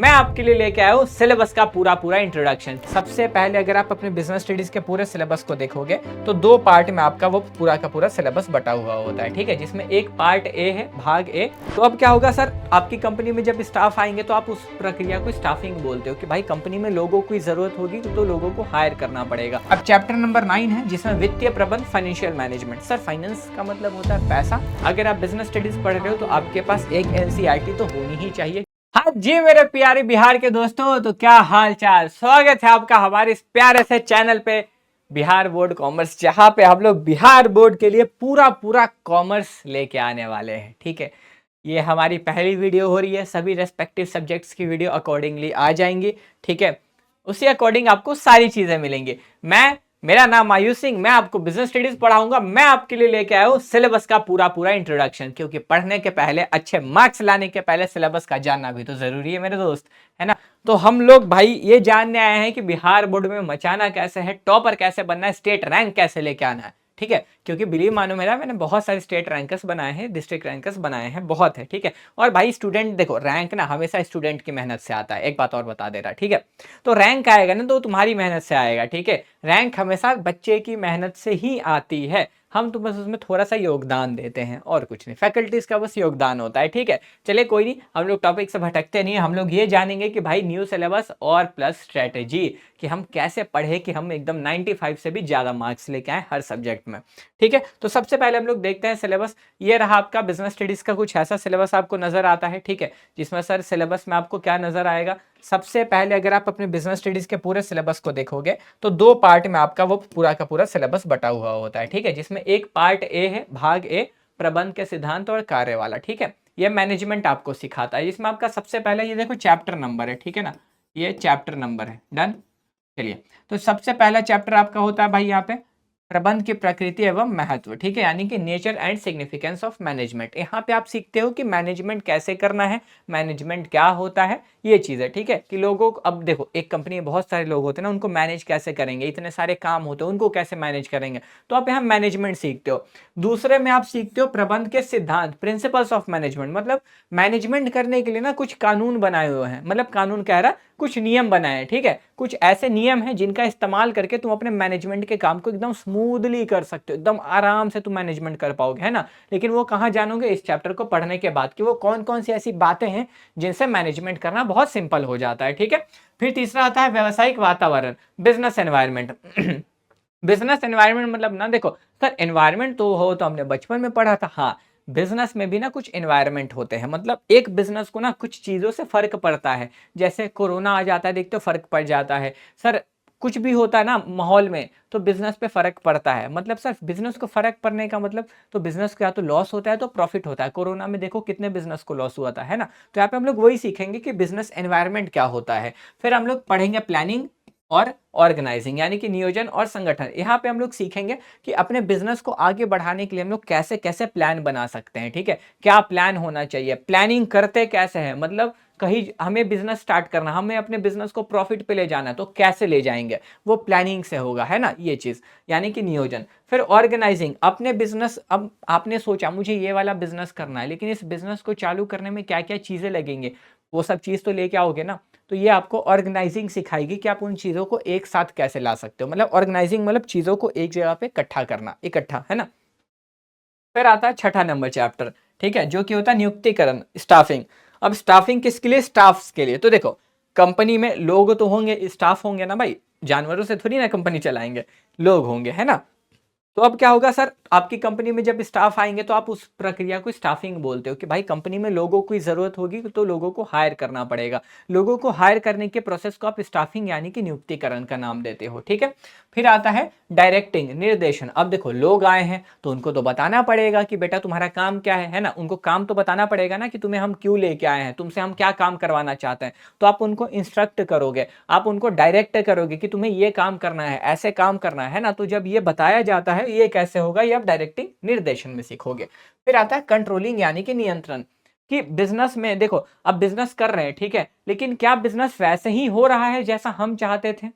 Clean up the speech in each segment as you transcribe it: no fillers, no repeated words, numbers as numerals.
मैं आपके लिए लेके आया हूँ सिलेबस का पूरा इंट्रोडक्शन। सबसे पहले अगर आप अपने बिजनेस स्टडीज के पूरे सिलेबस को देखोगे तो दो पार्ट में आपका वो पूरा का पूरा सिलेबस बटा हुआ होता है, ठीक है, जिसमें एक पार्ट ए है, भाग ए। तो अब क्या होगा सर, आपकी कंपनी में जब स्टाफ आएंगे तो आप उस प्रक्रिया को स्टाफिंग बोलते हो कि भाई कंपनी में लोगों की जरूरत होगी तो लोगों को हायर करना पड़ेगा। अब चैप्टर नंबर 9 है जिसमें वित्तीय प्रबंध, फाइनेंशियल मैनेजमेंट। सर फाइनेंस का मतलब होता है पैसा। अगर आप बिजनेस स्टडीज पढ़ रहे हो तो आपके पास एक एनसीईआरटी तो होनी ही चाहिए। हाँ जी मेरे प्यारे बिहार के दोस्तों, तो क्या हाल चाल, स्वागत है आपका हमारे इस प्यारे से चैनल पे बिहार बोर्ड कॉमर्स, जहां पे हम लोग बिहार बोर्ड के लिए पूरा कॉमर्स लेके आने वाले हैं। ठीक है, ये हमारी पहली वीडियो हो रही है, सभी रेस्पेक्टिव सब्जेक्ट्स की वीडियो अकॉर्डिंगली आ जाएंगी। ठीक है, उसी अकॉर्डिंग आपको सारी चीजें मिलेंगी। मेरा नाम आयुष सिंह, मैं आपको बिजनेस स्टडीज पढ़ाऊंगा। मैं आपके लिए लेके आया हूँ सिलेबस का पूरा इंट्रोडक्शन, क्योंकि पढ़ने के पहले, अच्छे मार्क्स लाने के पहले सिलेबस का जानना भी तो जरूरी है मेरे दोस्त, है ना। तो हम लोग भाई ये जानने आए हैं कि बिहार बोर्ड में मचाना कैसे है, टॉपर कैसे बनना है, स्टेट रैंक कैसे लेके आना है। ठीक है, क्योंकि बिलीव मानो मेरा, मैंने बहुत सारे स्टेट रैंकर्स बनाए हैं, डिस्ट्रिक्ट रैंकर्स बनाए हैं, बहुत है। ठीक है, और भाई स्टूडेंट देखो, रैंक ना हमेशा स्टूडेंट की मेहनत से आता है। एक बात और बता दे रहा, ठीक है, तो रैंक आएगा ना तो तुम्हारी मेहनत से आएगा। ठीक है, रैंक हमेशा बच्चे की मेहनत से ही आती है, हम तो बस उसमें थोड़ा सा योगदान देते हैं और कुछ नहीं, फैकल्टीज का बस योगदान होता है। ठीक है, चलिए कोई नहीं, हम लोग टॉपिक से भटकते नहीं, हम लोग ये जानेंगे कि भाई न्यू सिलेबस और प्लस स्ट्रेटेजी, कि हम कैसे पढ़े कि हम एकदम 95 से भी ज्यादा मार्क्स लेके आए हर सब्जेक्ट में। ठीक है, तो सबसे पहले हम लोग देखते हैं सिलेबस। ये रहा आपका बिजनेस स्टडीज का कुछ ऐसा सिलेबस आपको नजर आता है। ठीक है, जिसमें सर सिलेबस में आपको क्या नजर आएगा, सबसे पहले अगर आप अपने बिजनेस स्टडीज के पूरे सिलेबस को देखोगे तो दो पार्ट में आपका वो पूरा का पूरा सिलेबस बटा हुआ होता है। ठीक है, जिसमें एक पार्ट ए है, भाग ए, प्रबंध के सिद्धांत और कार्य वाला। ठीक है, ये मैनेजमेंट आपको सिखाता है। इसमें आपका सबसे पहले ये देखो चैप्टर नंबर है, ठीक है ना, ये चैप्टर नंबर है। डन, चलिए, तो सबसे पहला चैप्टर आपका होता है भाई यहाँ पे प्रबंध की प्रकृति एवं महत्व। ठीक है, यानी कि nature and significance of management. यहाँ पे आप सीखते हो कि मैनेजमेंट कैसे करना है, मैनेजमेंट क्या होता है, ये चीज है। ठीक है, कि लोगों को, अब देखो एक कंपनी में बहुत सारे लोग होते हैं ना, उनको मैनेज कैसे करेंगे, इतने सारे काम होते हैं, उनको कैसे मैनेज करेंगे, तो आप यहाँ मैनेजमेंट सीखते हो। दूसरे में आप सीखते हो प्रबंध के सिद्धांत, प्रिंसिपल्स ऑफ मैनेजमेंट, मतलब मैनेजमेंट करने के लिए ना कुछ कानून बनाए हुए हैं, मतलब कानून कह रहा, कुछ नियम बनाए हैं। ठीक है, कुछ ऐसे नियम हैं जिनका इस्तेमाल करके तुम अपने मैनेजमेंट के काम को एकदम स्मूथली कर सकते हो, एकदम आराम से तुम मैनेजमेंट कर पाओगे, है ना। लेकिन वो कहाँ जानोगे, इस चैप्टर को पढ़ने के बाद, कि वो कौन कौन सी ऐसी बातें हैं जिनसे मैनेजमेंट करना बहुत सिंपल हो जाता है। ठीक है, फिर तीसरा आता है व्यवसायिक वातावरण, बिजनेस एनवायरमेंट। बिजनेस एनवायरनमेंट मतलब ना, देखो सर एनवायरनमेंट तो हो तो हमने बचपन में पढ़ा था, हाँ, बिजनेस में भी ना कुछ एनवायरनमेंट होते हैं, मतलब एक बिजनेस को ना कुछ चीजों से फर्क पड़ता है। जैसे कोरोना आ जाता है, देखते हो फर्क पड़ जाता है सर, कुछ भी होता है ना माहौल में तो बिजनेस पे फर्क पड़ता है। मतलब सर बिजनेस को फर्क पड़ने का मतलब, तो बिजनेस को या तो लॉस होता है तो प्रॉफिट होता है। कोरोना में देखो कितने बिजनेस को लॉस हुआ था, है ना। तो यहाँ पे हम लोग वही सीखेंगे कि बिजनेस एनवायरनमेंट क्या होता है। फिर हम लोग पढ़ेंगे प्लानिंग और ऑर्गेनाइजिंग, यानी कि नियोजन और संगठन। यहाँ पे हम लोग सीखेंगे कि अपने बिजनेस को आगे बढ़ाने के लिए हम लोग कैसे कैसे प्लान बना सकते हैं। ठीक है, क्या प्लान होना चाहिए, प्लानिंग करते कैसे हैं, मतलब कहीं हमें बिजनेस स्टार्ट करना, हमें अपने बिजनेस को प्रॉफिट पे ले जाना है तो कैसे ले जाएंगे, वो प्लानिंग से होगा, है ना, ये चीज यानी कि नियोजन। फिर ऑर्गेनाइजिंग, अपने बिजनेस, अब आपने सोचा मुझे ये वाला बिजनेस करना है, लेकिन इस बिजनेस को चालू करने में क्या क्या चीजें लगेंगे, वो सब चीज तो लेके आओगे ना। तो ये आपको ऑर्गेनाइजिंग सिखाएगी कि आप उन चीजों को एक साथ कैसे ला सकते हो, मतलब ऑर्गेनाइजिंग मतलब चीजों को एक जगह पे इकट्ठा करना, इकट्ठा, है ना। फिर आता है छठा नंबर चैप्टर, ठीक है, जो कि होता है नियुक्तिकरण, स्टाफिंग। अब स्टाफिंग किसके लिए, स्टाफ्स के लिए। तो देखो कंपनी में लोग तो होंगे, स्टाफ होंगे ना भाई, जानवरों से थोड़ी ना कंपनी चलाएंगे, लोग होंगे, है ना। तो अब क्या होगा सर, आपकी कंपनी में जब स्टाफ आएंगे तो आप उस प्रक्रिया को स्टाफिंग बोलते हो, कि भाई कंपनी में लोगों की जरूरत होगी तो लोगों को हायर करना पड़ेगा। लोगों को हायर करने के प्रोसेस को आप स्टाफिंग यानी कि नियुक्तिकरण का नाम देते हो। ठीक है, फिर आता है डायरेक्टिंग, निर्देशन। अब देखो लोग आए हैं तो उनको तो बताना पड़ेगा कि बेटा तुम्हारा काम क्या है ना, उनको काम तो बताना पड़ेगा ना कि तुम्हें हम क्यों लेके आए हैं, तुमसे हम क्या काम करवाना चाहते हैं। तो आप उनको इंस्ट्रक्ट करोगे, आप उनको डायरेक्ट करोगे कि तुम्हें ये काम करना है, ऐसे काम करना है ना। तो जब ये बताया जाता है ये कैसे होगा, ये आप डायरेक्टिंग, निर्देशन में सीखोगे। फिर आता है कंट्रोलिंग यानी कि नियंत्रण, कि बिजनेस में देखो अब बिजनेस कर रहे हैं, ठीक है, लेकिन क्या बिजनेस वैसे ही हो रहा है जैसा हम चाहते थे,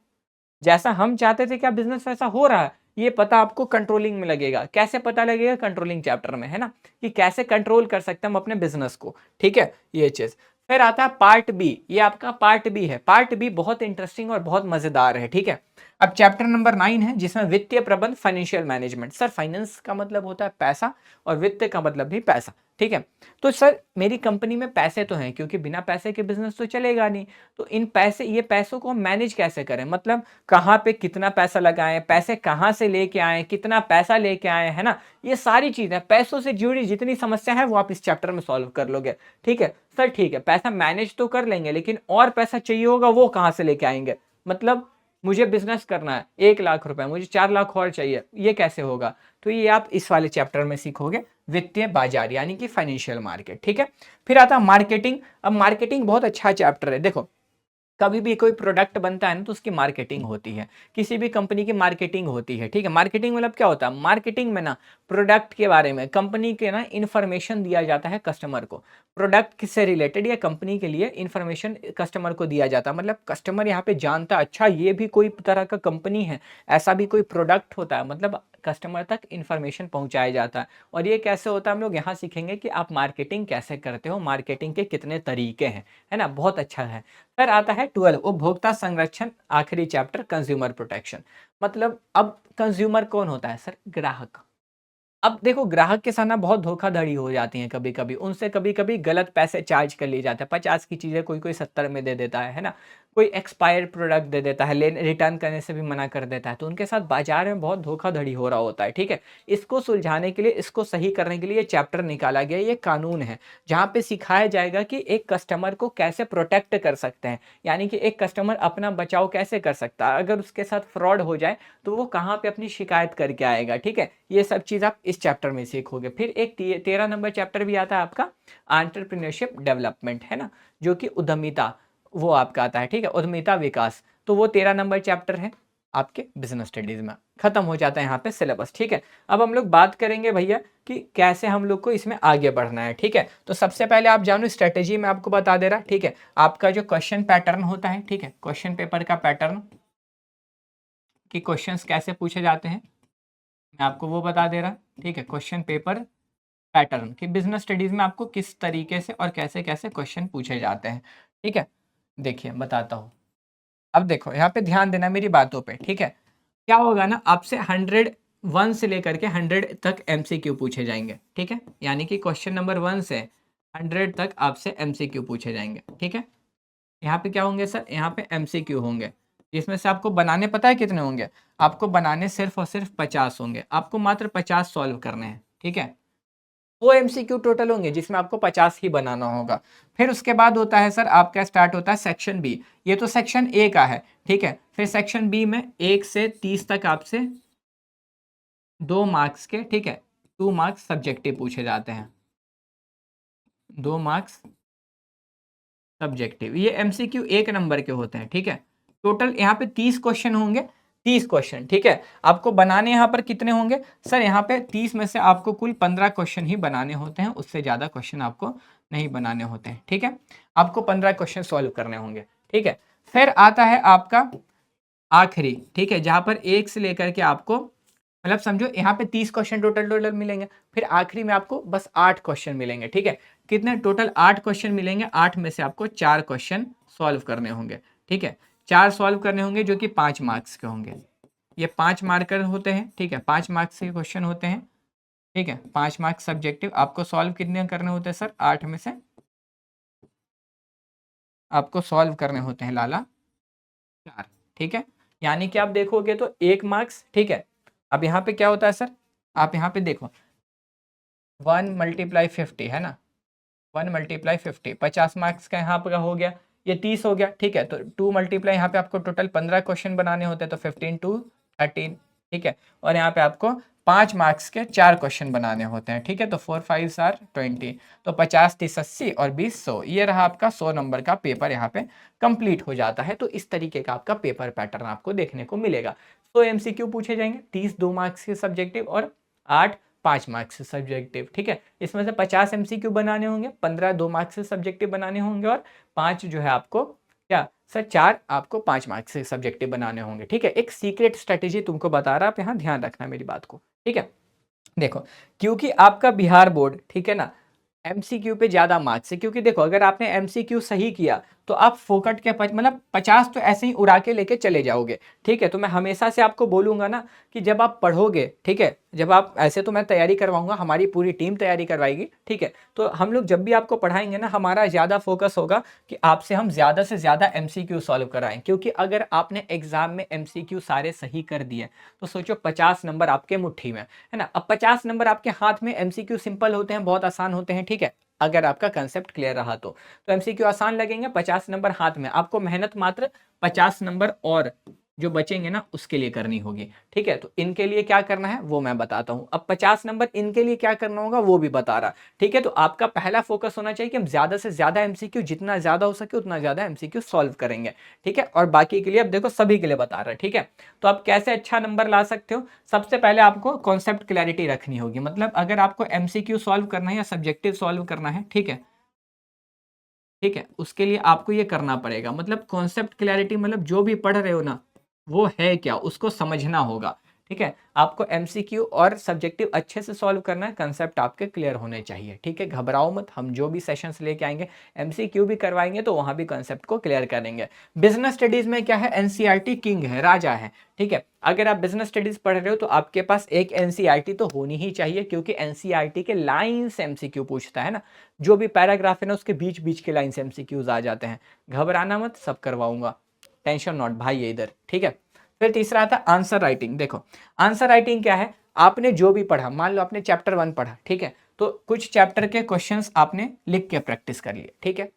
जैसा हम चाहते थे क्या बिजनेस वैसा हो रहा है, ये पता आपको कंट्रोलिंग में लगेगा। कैसे पता लगेगा, कंट्रोलिंग चैप्टर में, है ना, कि कैसे कंट्रोल कर सकते हैं हम अपने बिजनेस को। ठीक है, ये चीज। फिर आता है पार्ट बी, ये आपका पार्ट बी है। पार्ट बी बहुत इंटरेस्टिंग और बहुत मजेदार है, ठीक है। अब चैप्टर नंबर 9 है जिसमें वित्तीय प्रबंध, फाइनेंशियल मैनेजमेंट। सर फाइनेंस का मतलब होता है पैसा और वित्त का मतलब भी पैसा, ठीक है। तो सर मेरी कंपनी में पैसे तो हैं, क्योंकि बिना पैसे के बिजनेस तो चलेगा नहीं। तो इन पैसे, ये पैसों को मैनेज कैसे करें, मतलब कहाँ पे कितना पैसा लगाएं, पैसे कहाँ से लेके आए, कितना पैसा लेके आए, है ना। ये सारी चीजें, पैसों से जुड़ी जितनी समस्या है वो आप इस चैप्टर में सॉल्व कर लोगे, ठीक है। सर ठीक है, पैसा मैनेज तो कर लेंगे, लेकिन और पैसा चाहिए होगा, वो कहाँ से लेके आएंगे। मतलब मुझे बिजनेस करना है 1 लाख रुपए, मुझे 4 लाख और चाहिए, ये कैसे होगा। तो ये आप इस वाले चैप्टर में सीखोगे, वित्तीय बाजार यानी कि फाइनेंशियल मार्केट, ठीक है। फिर आता है मार्केटिंग। अब मार्केटिंग बहुत अच्छा चैप्टर है। देखो कभी भी कोई प्रोडक्ट बनता है ना तो उसकी मार्केटिंग होती है, किसी भी कंपनी की मार्केटिंग होती है, ठीक है। मार्केटिंग मतलब क्या होता है, मार्केटिंग में ना प्रोडक्ट के बारे में, कंपनी के ना इंफॉर्मेशन दिया जाता है कस्टमर को, प्रोडक्ट से रिलेटेड या कंपनी के लिए इंफॉर्मेशन कस्टमर को दिया जाता है। मतलब कस्टमर यहाँ पे जानता है अच्छा ये भी कोई तरह का कंपनी है, ऐसा भी कोई प्रोडक्ट होता है, मतलब कस्टमर तक इंफॉर्मेशन पहुंचाया जाता है। और ये कैसे होता है हम लोग यहाँ सीखेंगे कि आप मार्केटिंग कैसे करते हो, मार्केटिंग के कितने तरीके हैं, है ना, बहुत अच्छा है। फिर आता है 12 उपभोक्ता संरक्षण, आखिरी चैप्टर कंज्यूमर प्रोटेक्शन। मतलब अब कंज्यूमर कौन होता है सर, ग्राहक। अब देखो ग्राहक के साथ ना बहुत धोखाधड़ी हो जाती है, कभी कभी उनसे कभी कभी गलत पैसे चार्ज कर लिए जाते हैं। 50 की चीजें कोई कोई 70 में दे देता है ना। कोई एक्सपायर्ड प्रोडक्ट दे देता है, ले रिटर्न करने से भी मना कर देता है। तो उनके साथ बाजार में बहुत धोखाधड़ी हो रहा होता है, ठीक है। इसको सुलझाने के लिए, इसको सही करने के लिए ये चैप्टर निकाला गया, ये कानून है जहाँ पे सिखाया जाएगा कि एक कस्टमर को कैसे प्रोटेक्ट कर सकते हैं, यानी कि एक कस्टमर अपना बचाव कैसे कर सकता है, अगर उसके साथ फ्रॉड हो जाए तो वो कहाँ पे अपनी शिकायत करके आएगा, ठीक है। ये सब चीज आप इस चैप्टर में सीखोगे। फिर एक 13 नंबर चैप्टर भी आता है आपका, एंटरप्रेन्योरशिप डेवलपमेंट, है ना, जो कि उद्यमिता, वो आपका आता है, ठीक है, उद्यमिता विकास। तो वो 13 नंबर चैप्टर है आपके बिजनेस स्टडीज में। खत्म हो जाता है यहाँ पे सिलेबस, ठीक है। अब हम लोग बात करेंगे भैया कि कैसे हम लोग को इसमें आगे बढ़ना है, ठीक है। तो सबसे पहले आप जानो स्ट्रेटेजी में आपको बता दे रहा, ठीक है। आपका जो क्वेश्चन पैटर्न होता है, ठीक है, क्वेश्चन पेपर का पैटर्न कि क्वेश्चंस कैसे पूछे जाते हैं, मैं आपको वो बता दे रहा, ठीक है। क्वेश्चन पेपर पैटर्न कि बिजनेस स्टडीज में आपको किस तरीके से और कैसे कैसे क्वेश्चन पूछे जाते हैं, ठीक है। देखिए बताता हूँ। अब देखो यहाँ पे ध्यान देना मेरी बातों पे, ठीक है। क्या होगा ना, आपसे 101 से लेकर के 100 तक एमसीक्यू पूछे जाएंगे, ठीक है। यानी कि क्वेश्चन नंबर 1 से 100 तक आपसे एमसीक्यू पूछे जाएंगे, ठीक है। यहाँ पे क्या होंगे सर, यहाँ पे एमसीक्यू होंगे, जिसमें से आपको बनाने पता है कितने होंगे, आपको बनाने सिर्फ और सिर्फ 50 होंगे, आपको मात्र 50 सॉल्व करने हैं, ठीक है। वो एमसीक्यू टोटल होंगे जिसमें आपको 50 ही बनाना होगा। फिर उसके बाद होता है सर आपका स्टार्ट होता है सेक्शन बी, ये तो सेक्शन ए का है, ठीक है। फिर सेक्शन बी में 1 से 30 तक आपसे 2 मार्क्स के, ठीक है, 2 मार्क्स सब्जेक्टिव पूछे जाते हैं, 2 मार्क्स सब्जेक्टिव, ये एमसीक्यू 1 नंबर के होते हैं, ठीक है। टोटल यहाँ पे 30 क्वेश्चन होंगे, 30 क्वेश्चन, ठीक है। आपको बनाने यहाँ पर कितने होंगे सर, यहाँ पे 30 में से आपको कुल 15 क्वेश्चन ही बनाने होते हैं, उससे ज्यादा क्वेश्चन आपको नहीं बनाने होते हैं, ठीक है। आपको 15 क्वेश्चन सॉल्व करने होंगे, ठीक है। फिर आता है आपका आखिरी, ठीक है, जहां पर 1 से लेकर के आपको, मतलब समझो यहाँ पे 30 क्वेश्चन टोटल टोटल मिलेंगे। फिर आखिरी में आपको बस 8 क्वेश्चन मिलेंगे, ठीक है। कितने टोटल 8 क्वेश्चन मिलेंगे, 8 में से आपको 4 क्वेश्चन सॉल्व करने होंगे, ठीक है। 4 सॉल्व करने होंगे जो कि 5 मार्क्स के होंगे, ये 5 मार्कर होते हैं, ठीक है, 5 मार्क्स के क्वेश्चन होते हैं, ठीक है। 5 मार्क्स सब्जेक्टिव, आपको सॉल्व कितने करने होते हैं सर, 8 में से आपको सॉल्व करने होते हैं लाला 4, ठीक है। यानी कि आप देखोगे तो 1 मार्क्स, ठीक है। अब यहाँ पे क्या होता है सर, आप यहाँ पे देखो 1 मल्टीप्लाई 50, है ना, 1 मल्टीप्लाई 50, 50 मार्क्स का यहाँ पर हो गया, ये 30 हो गया, ठीक है। तो 2 मल्टीप्लाई यहाँ पे आपको टोटल 15 क्वेश्चन बनाने होते हैं, तो 15 टू 13, ठीक है। और यहाँ पे आपको 5 मार्क्स के 4 क्वेश्चन बनाने होते हैं, ठीक है। तो 4 5 आर 20, तो 50 30 80 और 20 100, ये रहा आपका 100 नंबर का पेपर यहाँ पे कंप्लीट हो जाता है। तो इस तरीके का आपका पेपर पैटर्न आपको देखने को मिलेगा। 100 एमसीक्यू पूछे जाएंगे, 30 2 मार्क्स के सब्जेक्टिव और 8 5 मार्क्स से सब्जेक्टिव, ठीक है। इसमें से 50 एमसीक्यू बनाने होंगे, 15 2 मार्क्स से सब्जेक्टिव बनाने होंगे और 5 जो है आपको क्या सर, 4 आपको 5 मार्क्स से सब्जेक्टिव बनाने होंगे, ठीक है। एक सीक्रेट स्ट्रेटेजी तुमको बता रहा, आप यहाँ ध्यान रखना मेरी बात को, ठीक है। देखो क्योंकि आपका बिहार बोर्ड, ठीक है ना, एमसीक्यू पे ज़्यादा मार्क्स है, क्योंकि देखो अगर आपने एमसीक्यू सही किया तो आप फोकट के मतलब 50 तो ऐसे ही उड़ा के लेके चले जाओगे। ठीक है, तो मैं हमेशा से आपको बोलूंगा ना कि जब आप पढ़ोगे, ठीक है, जब आप ऐसे तो मैं तैयारी करवाऊंगा, हमारी पूरी टीम तैयारी करवाएगी, ठीक है, तो हम लोग जब भी आपको पढ़ाएंगे ना, हमारा ज़्यादा फोकस होगा कि आपसे हम ज़्यादा से ज़्यादा एमसीक्यू सॉल्व कराएं, क्योंकि अगर आपने एग्जाम में एमसीक्यू सारे सही कर दिए तो सोचो 50 नंबर आपके मुट्ठी में है ना। अब 50 नंबर आपके हाथ में, एमसीक्यू सिंपल होते हैं, बहुत आसान होते हैं, ठीक है, अगर आपका कंसेप्ट क्लियर रहा तो एमसीक्यू आसान लगेंगे, 50 नंबर हाथ में, आपको मेहनत मात्र 50 नंबर और जो बचेंगे ना उसके लिए करनी होगी। ठीक है, तो इनके लिए क्या करना है वो मैं बताता हूं। अब 50 नंबर इनके लिए क्या करना होगा वो भी बता रहा। ठीक है, तो आपका पहला फोकस होना चाहिए कि हम ज्यादा से ज्यादा एमसीक्यू, जितना ज्यादा हो सके उतना ज्यादा एमसीक्यू सॉल्व करेंगे। ठीक है, और बाकी के लिए अब देखो सभी के लिए बता रहा है। ठीक है, तो आप कैसे अच्छा नंबर ला सकते हो, सबसे पहले आपको कॉन्सेप्ट क्लैरिटी रखनी होगी। मतलब अगर आपको एमसीक्यू सॉल्व करना है या सब्जेक्टिव सॉल्व करना है, ठीक है, ठीक है, उसके लिए आपको ये करना पड़ेगा। मतलब कॉन्सेप्ट क्लैरिटी, मतलब जो भी पढ़ रहे हो ना वो है क्या उसको समझना होगा। ठीक है, आपको एमसीक्यू और सब्जेक्टिव अच्छे से सॉल्व करना है, कंसेप्ट आपके क्लियर होने चाहिए। ठीक है, घबराओ मत, हम जो भी सेशंस लेके आएंगे एमसीक्यू भी करवाएंगे तो वहां भी कंसेप्ट को क्लियर करेंगे। बिजनेस स्टडीज में क्या है, एनसीईआरटी किंग है, राजा है। ठीक है, अगर आप बिजनेस स्टडीज पढ़ रहे हो तो आपके पास एक एनसीईआरटी तो होनी ही चाहिए, क्योंकि एनसीईआरटी के लाइन से एमसीक्यू पूछता है ना, जो भी पैराग्राफ है ना उसके बीच बीच के लाइन से एमसीक्यूज आ जाते हैं। घबराना मत, सब करवाऊंगा, टेंशन नॉट भाई है इधर। ठीक है, फिर तीसरा आता है आंसर राइटिंग। देखो आंसर राइटिंग क्या है, आपने जो भी पढ़ा, मान लो आपने चैप्टर 1 पढ़ा, ठीक है, तो कुछ चैप्टर के क्वेश्चंस आपने लिख के प्रैक्टिस कर लिए। ठीक है,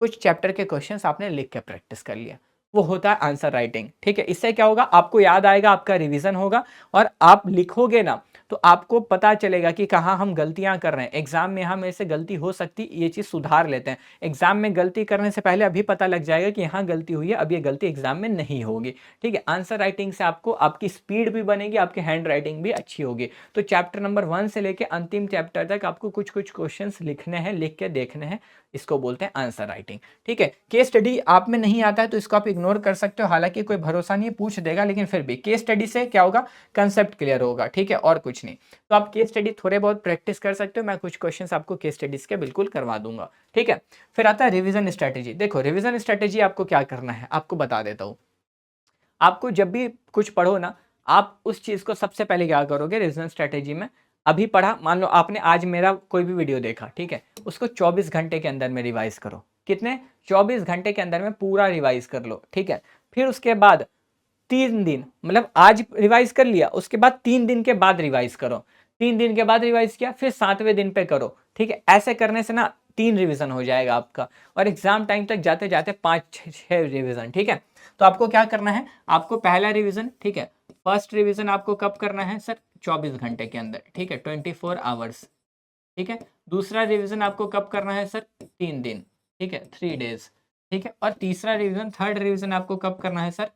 कुछ चैप्टर के क्वेश्चंस आपने लिख के प्रैक्टिस कर लिया, वो होता है आंसर राइटिंग। ठीक है, इससे क्या होगा, आपको याद आएगा, आपका रिवीजन होगा, और आप लिखोगे ना तो आपको पता चलेगा कि कहाँ हम गलतियां कर रहे हैं। एग्जाम में हम ऐसे गलती हो सकती, ये चीज सुधार लेते हैं। एग्जाम में गलती करने से पहले अभी पता लग जाएगा कि यहाँ गलती हुई है, अब ये गलती एग्जाम में नहीं होगी। ठीक है, आंसर राइटिंग से आपको आपकी स्पीड भी बनेगी, आपकी हैंड राइटिंग भी अच्छी होगी। तो चैप्टर नंबर 1 से लेके अंतिम चैप्टर तक आपको कुछ कुछ क्वेश्चन लिखने हैं, लिख के देखने हैं, इसको बोलते हैं आंसर राइटिंग। ठीक है, केस स्टडी आप में नहीं आता है तो इसको आप इग्नोर कर सकते हो, हालांकि कोई भरोसा नहीं है, पूछ देगा, लेकिन फिर भी केस स्टडी से क्या होगा, कंसेप्ट क्लियर होगा। ठीक है, और कुछ नहीं। तो आप केस स्टडी थोड़े बहुत प्रैक्टिस कर सकते हो, मैं कुछ क्वेश्चंस आपको केस स्टडीज के बिल्कुल करवा दूंगा। ठीक है, फिर आता है रिवीजन स्ट्रेटेजी। देखो रिवीजन स्ट्रेटेजी आपको क्या करना है, आपको बता देता हूँ। आपको जब भी कुछ पढ़ो ना, आप उस चीज को सबसे पहले क्या करोगे रिवीजन स्ट्रेटेजी में, अभी पढ़ा, मान लो आपने आज मेरा कोई भी वीडियो देखा, ठीक है, उसको 24 घंटे के अंदर में रिवाइज करो। कितने, 24 घंटे के अंदर में पूरा रिवाइज कर लो। ठीक है, फिर उसके बाद 3 दिन, मतलब आज रिवाइज कर लिया, उसके बाद 3 दिन के बाद रिवाइज करो, 3 दिन के बाद रिवाइज किया, फिर 7वें दिन पे करो। ठीक है, ऐसे करने से ना 3 रिवीजन हो जाएगा आपका, और एग्जाम टाइम तक जाते जाते 5-6 रिवीजन। ठीक है, तो आपको क्या करना है, आपको पहला रिवीजन, ठीक है, फर्स्ट रिवीजन आपको कब करना है सर, 24 घंटे के अंदर। ठीक है, 24 आवर्स। ठीक है, दूसरा रिवीजन आपको कब करना है सर, 3 दिन। ठीक है, 3 डेज। ठीक है, और तीसरा रिवीजन, थर्ड रिवीजन आपको कब करना है सर,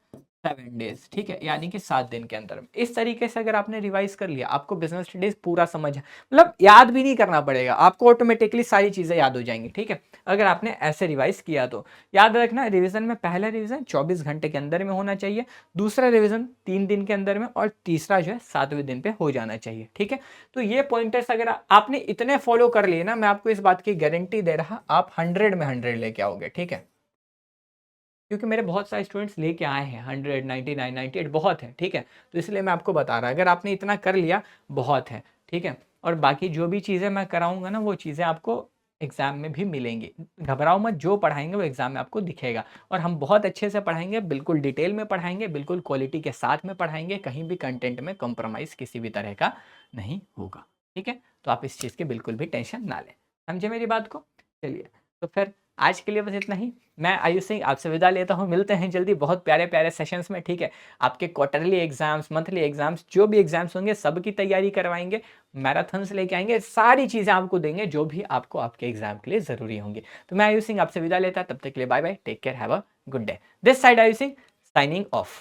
7 डेज। ठीक है, यानी कि 7 दिन के अंदर में। इस तरीके से अगर आपने रिवाइज कर लिया, आपको बिजनेस स्टडीज पूरा समझ है, मतलब याद भी नहीं करना पड़ेगा, आपको ऑटोमेटिकली सारी चीजें याद हो जाएंगी। ठीक है, अगर आपने ऐसे रिवाइज किया तो याद रखना, रिवीजन में पहला रिवीजन 24 घंटे के अंदर में होना चाहिए, दूसरा रिवीजन 3 दिन के अंदर में, और तीसरा जो है 7वें दिन पे हो जाना चाहिए। ठीक है, तो ये पॉइंटर्स अगर आपने इतने फॉलो कर लिए ना, मैं आपको इस बात की गारंटी दे रहा, आप 100 में 100 लेके आओगे। ठीक है, क्योंकि मेरे बहुत सारे स्टूडेंट्स लेके आए हैं 100, 99, 98, बहुत है। ठीक है, तो इसलिए मैं आपको बता रहा, अगर आपने इतना कर लिया बहुत है। ठीक है, और बाकी जो भी चीज़ें मैं कराऊंगा ना वो चीज़ें आपको एग्जाम में भी मिलेंगी। घबराओ मत, जो पढ़ाएंगे वो एग्जाम में आपको दिखेगा, और हम बहुत अच्छे से पढ़ाएंगे, बिल्कुल डिटेल में पढ़ाएंगे, बिल्कुल क्वालिटी के साथ में पढ़ाएंगे, कहीं भी कंटेंट में कॉम्प्रोमाइज़ किसी भी तरह का नहीं होगा। ठीक है, तो आप इस चीज़ की बिल्कुल भी टेंशन ना लें, समझे मेरी बात को। चलिए, तो फिर आज के लिए बस इतना ही। मैं आयुष सिंह आपसे विदा लेता हूँ, मिलते हैं जल्दी बहुत प्यारे प्यारे सेशंस में। ठीक है, आपके क्वार्टरली एग्जाम्स, मंथली एग्जाम्स, जो भी एग्जाम्स होंगे सब की तैयारी करवाएंगे, मैराथन्स लेके आएंगे, सारी चीज़ें आपको देंगे जो भी आपको आपके एग्जाम के लिए ज़रूरी होंगी। तो मैं आयुष सिंह आपसे विदा लेता, तब तक के लिए bye bye, take care, have a good day. This side Ayush Singh signing of.